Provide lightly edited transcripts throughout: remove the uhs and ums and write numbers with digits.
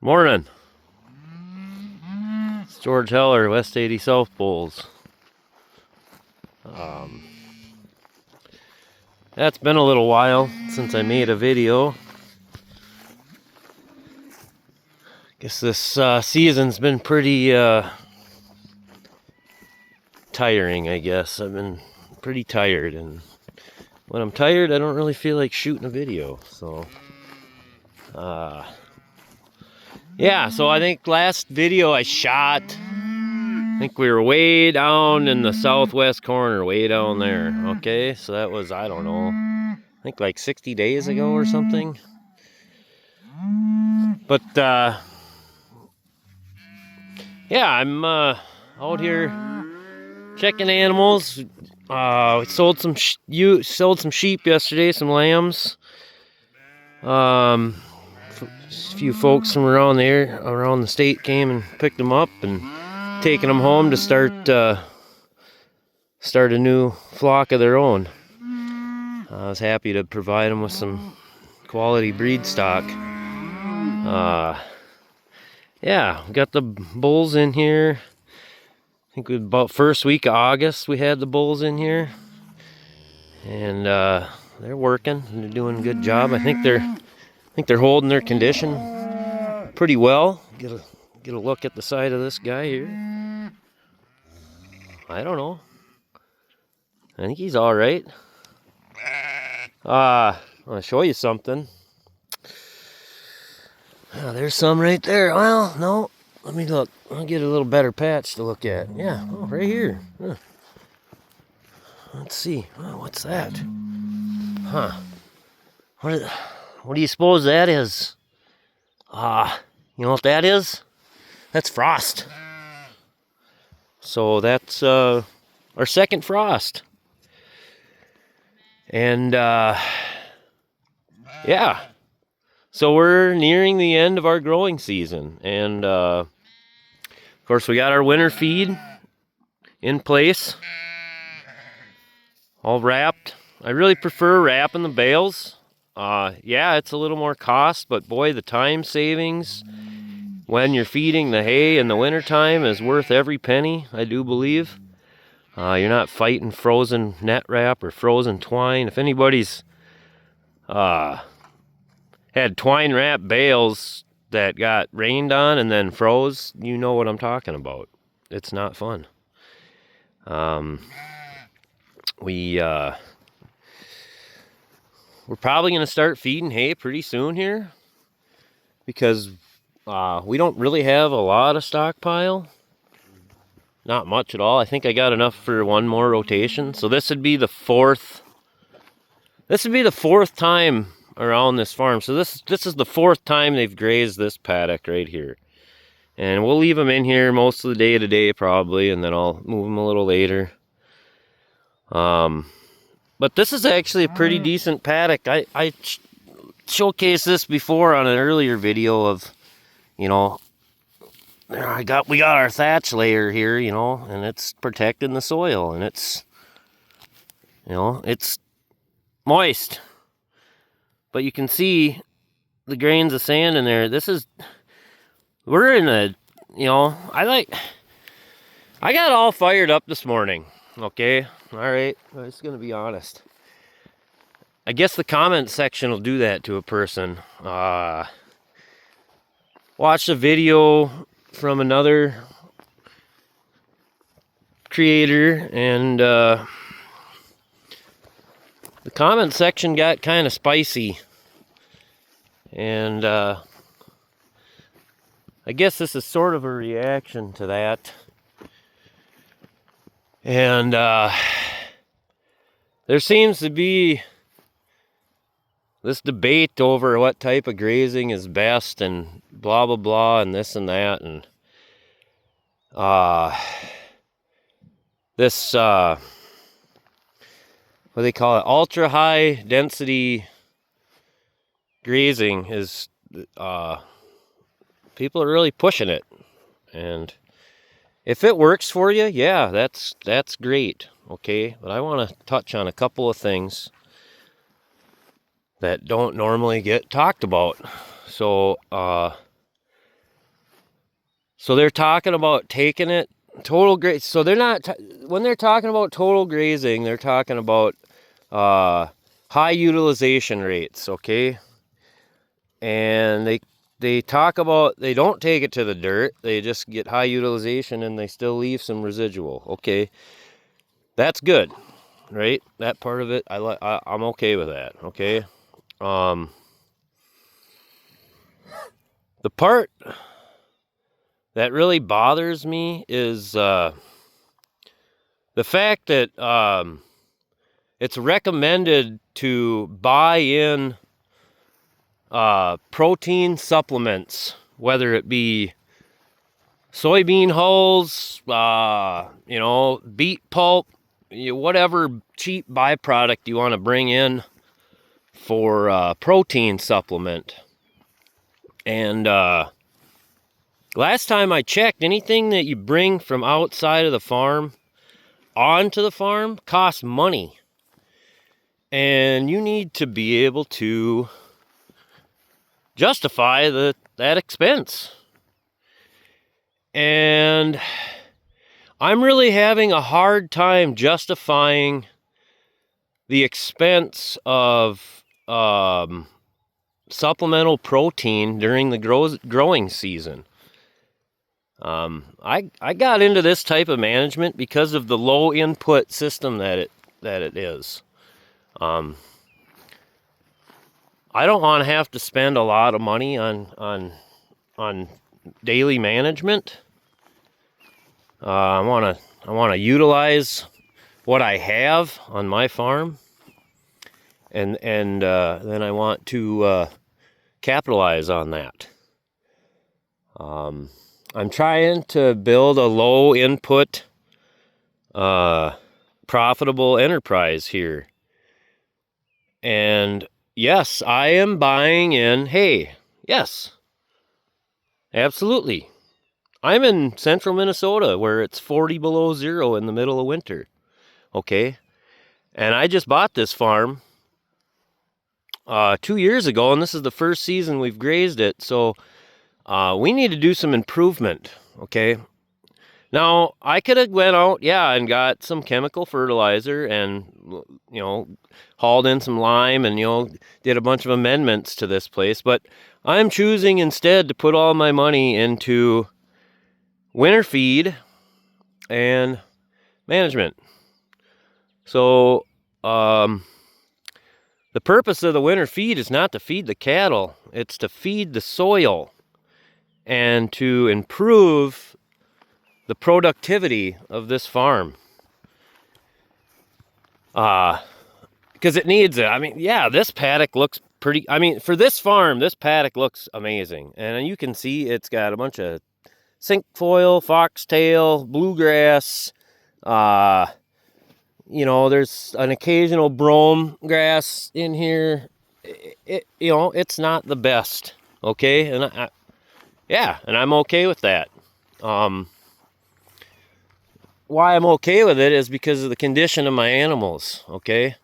Morning. It's George Heller, West 80 South Bowls. That's been a little while since I made a video. Guess this season's been pretty tiring, I guess. I've been pretty tired, and when I'm tired, I don't really feel like shooting a video. So, yeah, so I think last video I shot, I think we were way down in the southwest corner, way down there. Okay, so that was, I don't know, I think like 60 days ago or something. But, yeah, I'm out here checking animals. We sold some sheep yesterday, some lambs. A few folks from around the state came and picked them up and taking them home to start a new flock of their own. I was happy to provide them with some quality breed stock. Yeah, we got the bulls in here. I think about first week of August we had the bulls in here, and they're working and they're doing a good job. I think they're holding their condition pretty well. Get a look at the side of this guy here. I don't know. I think he's all right. I want to show you something. There's some right there. Well, no. Let me look. I'll get a little better patch to look at. Yeah, right here. Let's see. Oh, what's that? Huh. What do you suppose that is? You know what that is? That's frost. So that's our second frost. And yeah. So we're nearing the end of our growing season, and of course we got our winter feed in place, all wrapped. I really prefer wrapping the bales. Yeah, it's a little more cost, but boy, the time savings when you're feeding the hay in the wintertime is worth every penny, I do believe. You're not fighting frozen net wrap or frozen twine. If anybody's had twine wrap bales that got rained on and then froze, you know what I'm talking about. It's not fun. We're probably going to start feeding hay pretty soon here, because we don't really have a lot of stockpile. Not much at all. I think I got enough for one more rotation. So this would be the fourth time around this farm. So this is the fourth time they've grazed this paddock right here. And we'll leave them in here most of the day today probably, and then I'll move them a little later. But this is actually a pretty decent paddock. I showcased this before on an earlier video of, you know, we got our thatch layer here, you know, and it's protecting the soil, and it's, you know, it's moist. But you can see the grains of sand in there. We're in a, you know, I got all fired up this morning, okay? All right, I'm just going to be honest. I guess the comment section will do that to a person. Watched a video from another creator, and the comment section got kind of spicy, and I guess this is sort of a reaction to that. And there seems to be this debate over what type of grazing is best, and blah blah blah, and this and that, and this what do they call it, ultra high density grazing is people are really pushing it. And if it works for you, yeah, that's great, okay? But I want to touch on a couple of things that don't normally get talked about. So So they're talking about taking it total graze. So they're not, when they're talking about total grazing, they're talking about high utilization rates, okay? And they talk about, they don't take it to the dirt, they just get high utilization and they still leave some residual. Okay, that's good, right? That part of it, I'm okay with that, okay? The part that really bothers me is the fact that it's recommended to buy in protein supplements, whether it be soybean hulls, beet pulp, whatever cheap byproduct you want to bring in for protein supplement. And last time I checked, anything that you bring from outside of the farm onto the farm costs money. And you need to be able to justify that expense. And I'm really having a hard time justifying the expense of supplemental protein during the growing season. I got into this type of management because of the low input system that it is. I don't want to have to spend a lot of money on daily management. I want to utilize what I have on my farm, and then I want to capitalize on that. I'm trying to build a low input, profitable enterprise here. And yes, I am buying in hay. Yes, absolutely. I'm in central Minnesota where it's 40 below zero in the middle of winter. Okay. And I just bought this farm 2 years ago, and this is the first season we've grazed it. So we need to do some improvement. Okay. Now, I could have went out, and got some chemical fertilizer and, hauled in some lime and, did a bunch of amendments to this place. But I'm choosing instead to put all my money into winter feed and management. So, the purpose of the winter feed is not to feed the cattle. It's to feed the soil and to improve the productivity of this farm. Because it needs it. I mean, this paddock looks pretty, for this farm, this paddock looks amazing. And you can see it's got a bunch of cinquefoil, foxtail, bluegrass, there's an occasional brome grass in here. It's not the best, okay? And and I'm okay with that. Why I'm okay with it is because of the condition of my animals, okay?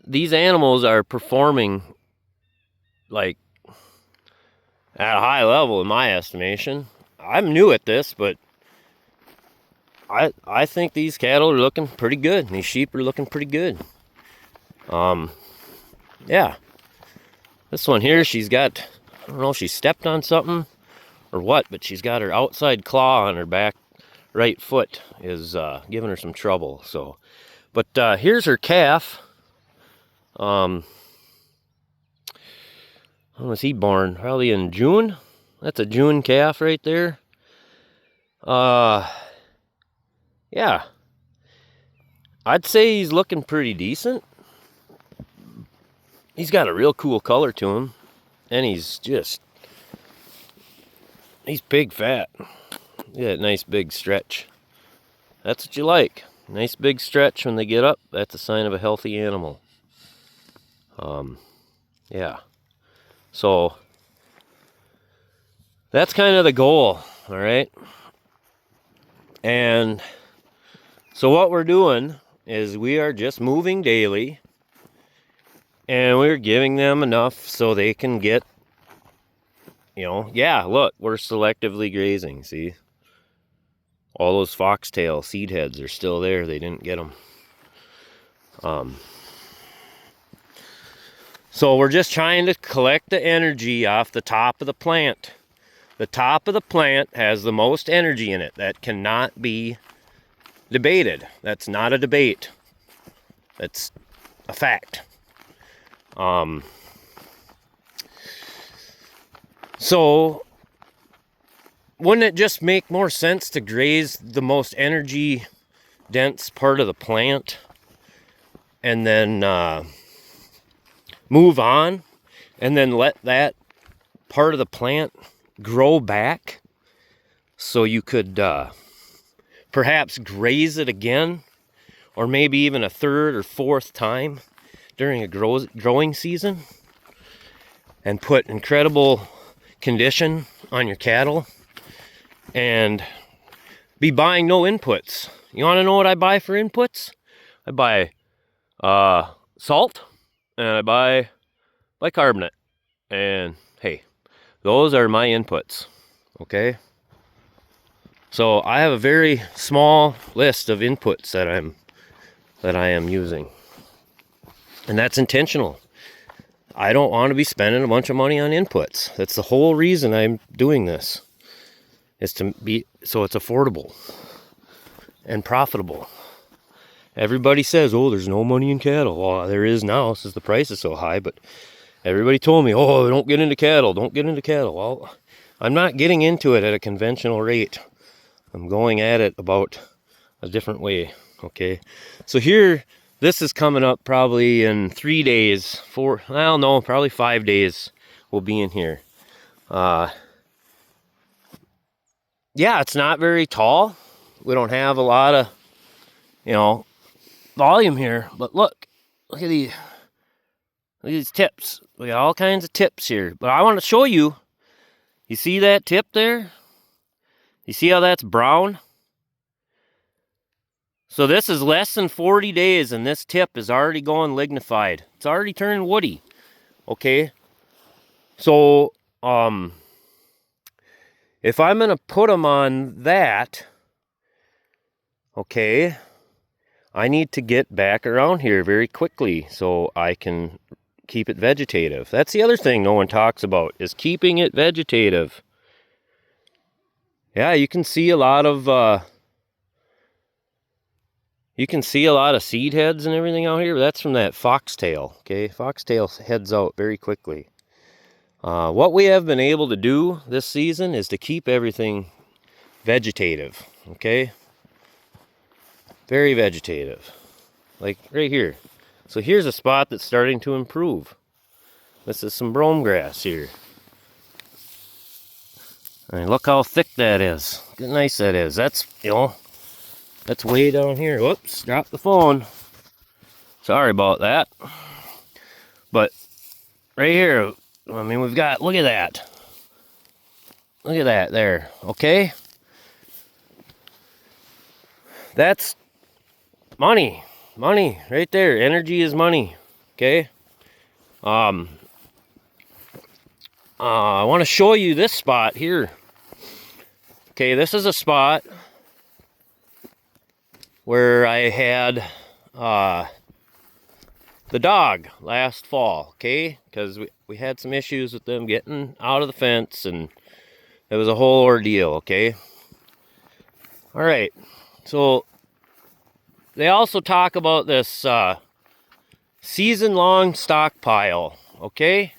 These animals are performing like at a high level in my estimation. I'm new at this, but I think these cattle are looking pretty good. These sheep are looking pretty good. This one here, she's got, I don't know if she stepped on something or what, but she's got her outside claw on her back right foot is giving her some trouble. So, but here's her calf. When was he born? Probably in June. That's a June calf right there. I'd say he's looking pretty decent. He's got a real cool color to him, and he's big fat. Yeah, nice big stretch. That's what you like. Nice big stretch when they get up. That's a sign of a healthy animal. So that's kind of the goal, all right? And so what we're doing is we are just moving daily, and we're giving them enough so they can get you know, yeah, look, we're selectively grazing, see? All those foxtail seed heads are still there. They didn't get them. So we're just trying to collect the energy off the top of the plant. The top of the plant has the most energy in it. That cannot be debated. That's not a debate. That's a fact. So wouldn't it just make more sense to graze the most energy dense part of the plant and then move on and then let that part of the plant grow back so you could perhaps graze it again, or maybe even a third or fourth time during a growing season, and put incredible condition on your cattle and be buying no inputs. You want to know what I buy for inputs? I buy salt and I buy bicarbonate. And hey, those are my inputs. Okay? So I have a very small list of inputs that I am using. And that's intentional. I don't want to be spending a bunch of money on inputs. That's the whole reason I'm doing this. Is to be so it's affordable and profitable. Everybody says, "Oh, there's no money in cattle." Well, there is now since the price is so high, but everybody told me, "Oh, don't get into cattle. Don't get into cattle." Well, I'm not getting into it at a conventional rate. I'm going at it about a different way. Okay. So here, this is coming up probably in 3 days. Probably 5 days we'll be in here. Yeah, it's not very tall. We don't have a lot of, volume here. But look at these tips. We got all kinds of tips here. But I want to show you. You see that tip there? You see how that's brown? So this is less than 40 days and this tip is already going lignified. It's already turning woody. Okay. So, if I'm going to put them on that, okay, I need to get back around here very quickly so I can keep it vegetative. That's the other thing no one talks about, is keeping it vegetative. Yeah, you can see a lot of seed heads and everything out here. That's from that foxtail. Okay, foxtail heads out very quickly. What we have been able to do this season is to keep everything vegetative. Okay, very vegetative, like right here. So here's a spot that's starting to improve. This is some brome grass here. And look how thick that is. Look how nice that is. That's, that's way down here. Whoops, dropped the phone. Sorry about that. But right here, I mean, we've got, look at that. Look at that there, okay? That's money. Money right there. Energy is money, okay? I want to show you this spot here. Okay, this is a spot where I had the dog last fall, okay? Because we had some issues with them getting out of the fence, and it was a whole ordeal, okay? All right, so they also talk about this season-long stockpile, okay?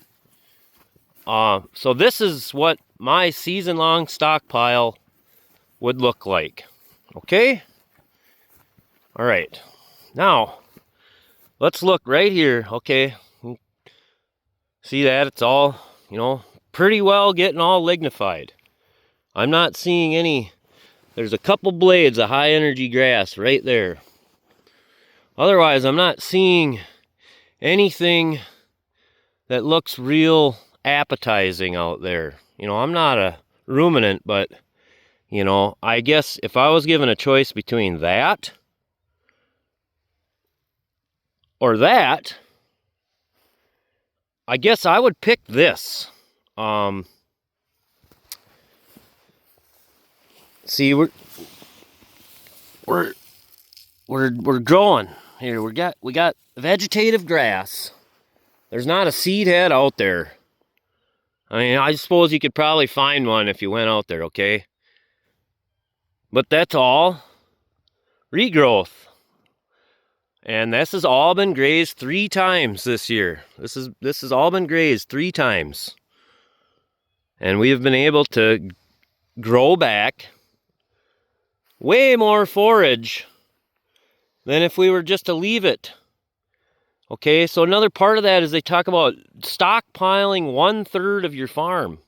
So this is what my season-long stockpile would look like, okay? All right, now let's look right here, okay? See that? It's all, pretty well getting all lignified. I'm not seeing any. There's a couple blades of high energy grass right there. Otherwise, I'm not seeing anything that looks real appetizing out there. I'm not a ruminant, but, I guess if I was given a choice between that or that, I guess I would pick this. see, we're growing here. We got vegetative grass. There's not a seed head out there. I mean, I suppose you could probably find one if you went out there, okay? But that's all regrowth. And this has all been grazed 3 times this year. This has all been grazed 3 times. And we have been able to grow back way more forage than if we were just to leave it. Okay, so another part of that is they talk about stockpiling 1/3 of your farm.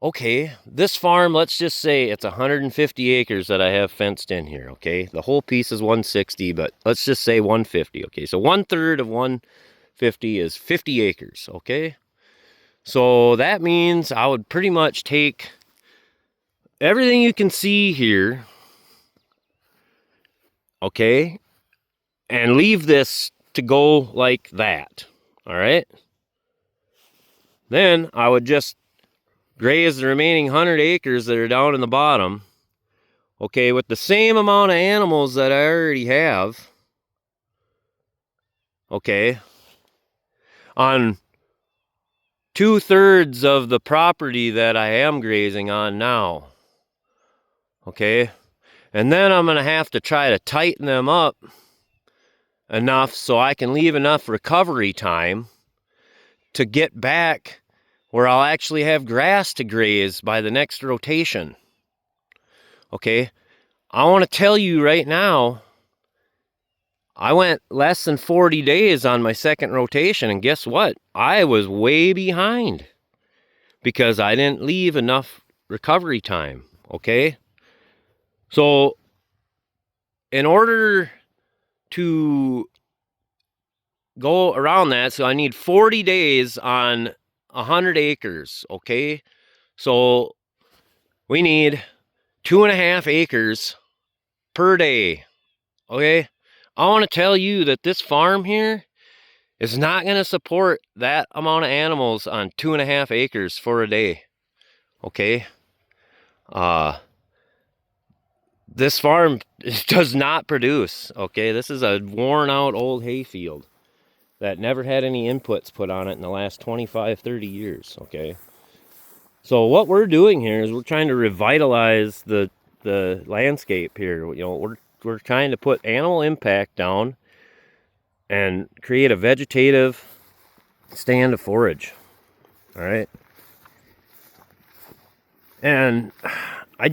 Okay, this farm, let's just say it's 150 acres that I have fenced in here, okay? The whole piece is 160, but let's just say 150, okay? So 1/3 of 150 is 50 acres, okay? So that means I would pretty much take everything you can see here, okay, and leave this to go like that, all right? Then I would just graze the remaining 100 acres that are down in the bottom, okay, with the same amount of animals that I already have, okay, on 2/3 of the property that I am grazing on now, okay? And then I'm going to have to try to tighten them up enough so I can leave enough recovery time to get back where I'll actually have grass to graze by the next rotation. Okay, I want to tell you right now, I went less than 40 days on my second rotation, and guess what? I was way behind because I didn't leave enough recovery time, okay? So, in order to go around that, so I need 40 days on 100 acres, okay? So we need 2.5 acres per day, okay? I want to tell you that this farm here is not going to support that amount of animals on 2.5 acres for a day, okay? This farm does not produce, okay? This is a worn out old hayfield that never had any inputs put on it in the last 25, 30 years, okay? So what we're doing here is we're trying to revitalize the landscape here. You know, we're trying to put animal impact down and create a vegetative stand of forage, all right? And I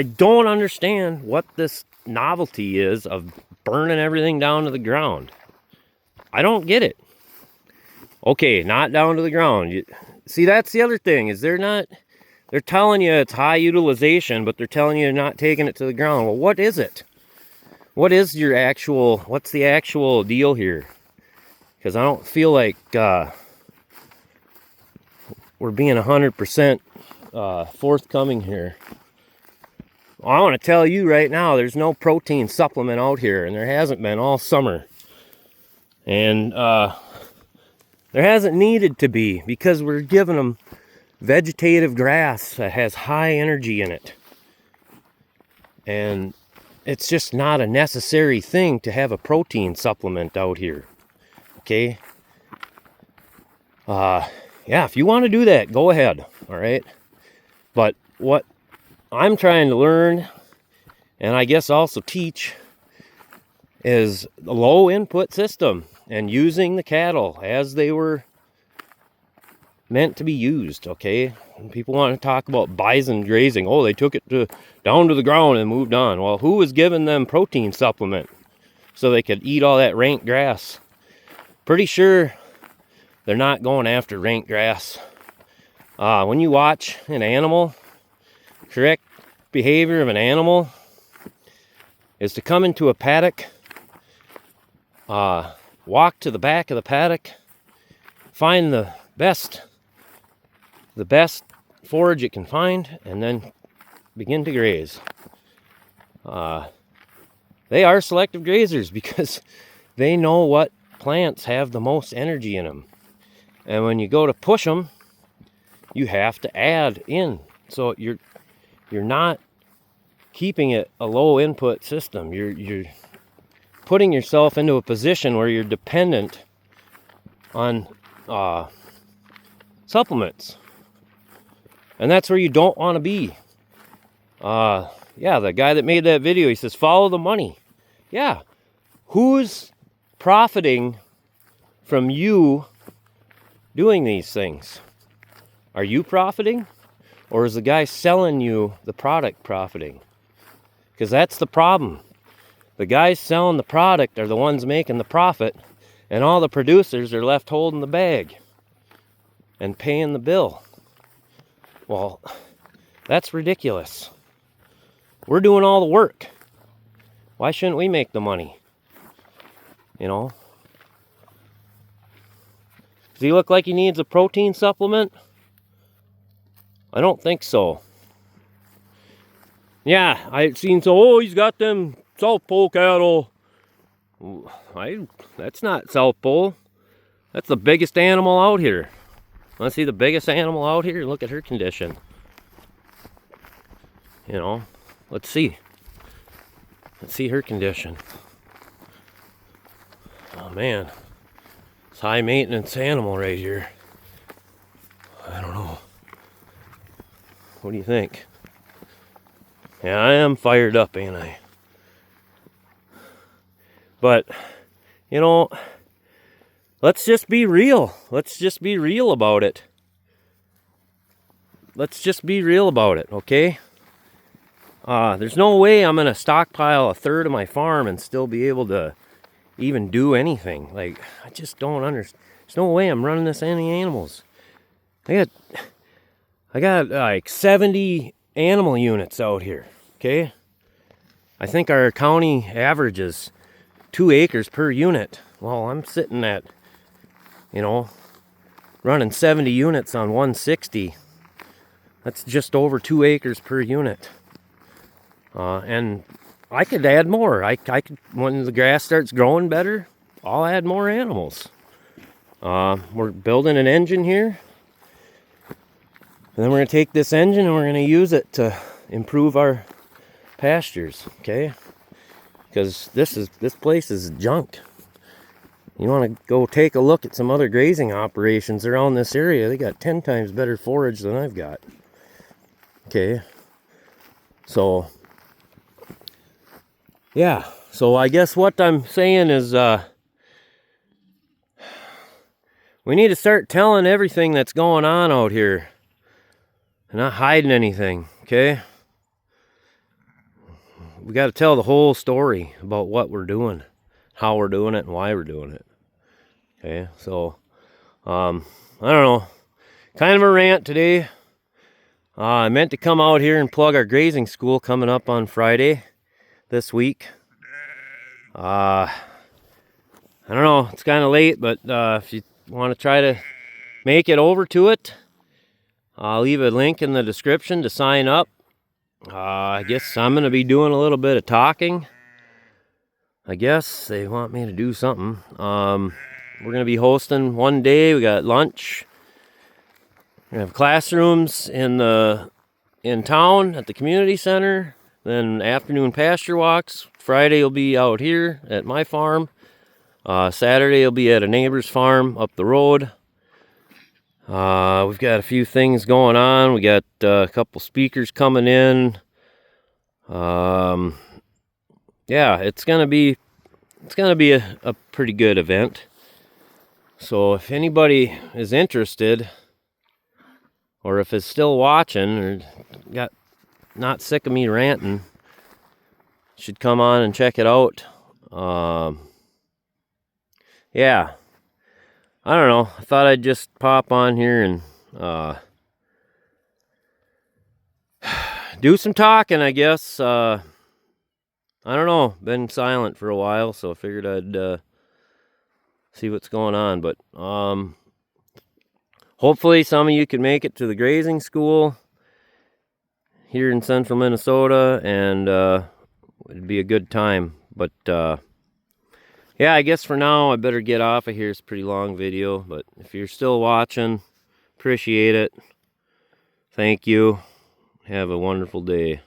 don't understand what this novelty is of burning everything down to the ground. I don't get it. Okay, not down to the ground. See, that's the other thing, is they're telling you it's high utilization, but they're telling you you're not taking it to the ground. Well, what is it? What's the actual deal here? Because I don't feel like we're being 100% forthcoming here. Well, I want to tell you right now, there's no protein supplement out here, and there hasn't been all summer. And there hasn't needed to be, because we're giving them vegetative grass that has high energy in it. And it's just not a necessary thing to have a protein supplement out here. Okay? Yeah, if you want to do that, go ahead. All right? But what I'm trying to learn, and I guess also teach, is the low input system and using the cattle as they were meant to be used, okay? And people want to talk about bison grazing. Oh, they took it down to the ground and moved on. Well, who was giving them protein supplement so they could eat all that rank grass? Pretty sure they're not going after rank grass. When you watch an animal, correct behavior of an animal is to come into a paddock, walk to the back of the paddock, find the best forage it can find, and then begin to graze. They are selective grazers because they know what plants have the most energy in them. And when you go to push them, you have to add in. So you're not keeping it a low input system. You're putting yourself into a position where you're dependent on supplements. And that's where you don't want to be. Yeah, the guy that made that video, he says, follow the money. Yeah. Who's profiting from you doing these things? Are you profiting? Or is the guy selling you the product profiting? Because that's the problem. The guys selling the product are the ones making the profit, and all the producers are left holding the bag and paying the bill. Well, that's ridiculous. We're doing all the work. Why shouldn't we make the money? You know? Does he look like he needs a protein supplement? I don't think so. Yeah, I've seen he's got them South Pole cattle. That's not South Pole. That's the biggest animal out here. Want to see the biggest animal out here? Look at her condition. You know, let's see. Let's see her condition. Oh man, it's high maintenance animal right here. I don't know. What do you think? Yeah, I am fired up, ain't I? But, you know, let's just be real. Let's just be real about it. Let's just be real about it, okay? There's no way I'm going to stockpile a third of my farm and still be able to even do anything. Like, I just don't understand. There's no way I'm running this many animals. I got like 70 animal units out here, okay? I think our county average is 2 acres per unit. Well, I'm sitting at, you know, running 70 units on 160. That's just over 2 acres per unit. And I could add more. I could, when the grass starts growing better, I'll add more animals. We're building an engine here. And then we're going to take this engine and we're going to use it to improve our pastures, okay? Because this place is junk. You want to go take a look at some other grazing operations around this area. They got 10 times better forage than I've got. Okay. So, yeah. So I guess what I'm saying is we need to start telling everything that's going on out here. And not hiding anything, okay? We got to tell the whole story about what we're doing, how we're doing it, and why we're doing it. Okay, so, I don't know. Kind of a rant today. I meant to come out here and plug our grazing school coming up on Friday this week. I don't know, it's kind of late, but if you want to try to make it over to it, I'll leave a link in the description to sign up. I guess I'm going to be doing a little bit of talking. I guess they want me to do something. We're going to be hosting one day. We got lunch. We have classrooms in town at the community center. Then afternoon pasture walks. Friday will be out here at my farm. Saturday will be at a neighbor's farm up the road. We've got a few things going on. We got a couple speakers coming in. Yeah, it's gonna be a pretty good event. So if anybody is interested, or if is still watching, or got not sick of me ranting, should come on and check it out. Yeah. I don't know. I thought I'd just pop on here and do some talking, I guess. I don't know. Been silent for a while, so I figured I'd see what's going on. But hopefully some of you can make it to the grazing school here in central Minnesota, and it'd be a good time. But yeah, I guess for now I better get off of here. It's a pretty long video, but if you're still watching, appreciate it. Thank you. Have a wonderful day.